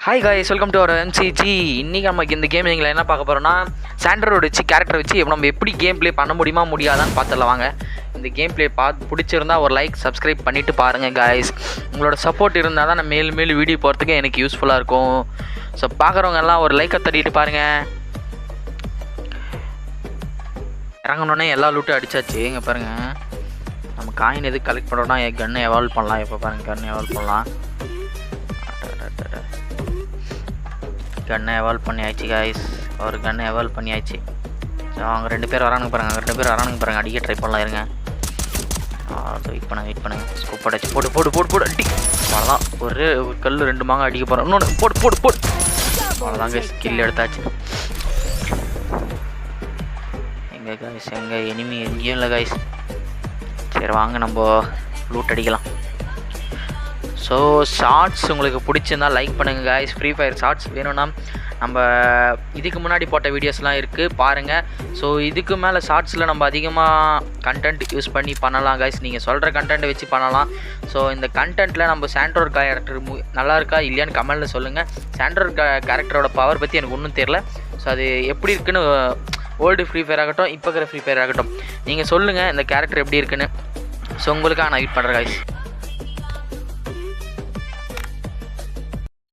Hi guys, welcome to our MCG. இன்றைக்கி நமக்கு இந்த கேமிங்கில் என்ன பார்க்க போகிறோம்னா, சாண்டரோட வச்சு கேரக்டர் வச்சு நம்ம எப்படி கேம் ப்ளே பண்ண முடியுமா முடியாதான்னு பார்த்துடலாம் வாங்க. இந்த கேம் ப்ளே பிடிச்சிருந்தா ஒரு லைக் சப்ஸ்கிரைப் பண்ணிவிட்டு பாருங்கள் காய்ஸ். உங்களோட சப்போர்ட் இருந்தால் தான் நான் மேலும் வீடியோ போகிறதுக்கு எனக்கு யூஸ்ஃபுல்லாக இருக்கும். ஸோ பார்க்குறவங்க எல்லாம் ஒரு லைக்கை தட்டிட்டு பாருங்கள். இறங்கணுன்னே எல்லா லூட்டும் அடித்தாச்சு. இங்கே பாருங்கள், நம்ம காயின் எது கலெக்ட் பண்ணுறோன்னா கன்னை எவால்வ் பண்ணலாம். இப்போ பாருங்கள், கன்னை எவால்வ் பண்ணலாம். கன்னை எவால்வ் பண்ணியாச்சு காய்ஸ், ஒரு கன்னை எவால்வ் பண்ணியாச்சு. ஸோ அவங்க 2 பேர் வரானுங்க பாருங்கள், அடிக்க ட்ரை பண்ணலாம். இருங்க, வெயிட் பண்ணுங்க. ஸ்கூப் அடிச்சு போடு அடி. அவ்வளோதான், ஒரு கல் 2 மாங்க அடிக்க போகிறோம். இன்னொன்று போடு. அவ்வளோதான் காய்ஸ், கில் எடுத்தாச்சு. எங்கே காய்ஸ், எங்கே எனிமி எங்கேயும் இல்லை காய்ஸ். சரி வாங்க, நம்ம லூட் அடிக்கலாம். ஸோ ஷார்ட்ஸ் உங்களுக்கு பிடிச்சிருந்தால் லைக் பண்ணுங்கள் காய்ஸ். ஃப்ரீ ஃபயர் ஷார்ட்ஸ் வேணும்னா நம்ம இதுக்கு முன்னாடி போட்ட வீடியோஸ்லாம் இருக்குது பாருங்கள். ஸோ இதுக்கு மேலே ஷார்ட்ஸில் நம்ம அதிகமாக கண்டென்ட் யூஸ் பண்ணி பண்ணலாம் காய்ஸ். நீங்கள் சொல்கிற கண்டென்ட்டை வச்சு பண்ணலாம். ஸோ இந்த கண்டென்ட்டில் நம்ம சாண்டரோர் கேரக்டர் நல்லா இருக்கா இல்லையான்னு கமெண்ட்டில் சொல்லுங்கள். சாண்டரோர் கேரக்டரோட பவர் பற்றி எனக்கு ஒன்றும் தெரில. ஸோ அது எப்படி இருக்குன்னு ஓல்டு ஃப்ரீ ஃபயர் ஆகட்டும், இப்போ இருக்கிற ஃப்ரீ ஃபயர் ஆகட்டும், நீங்கள் சொல்லுங்கள் இந்த கேரக்டர் எப்படி இருக்குன்னு. ஸோ உங்களுக்காக நான் வெயிட் பண்ணுறேன் காய்ஸ்.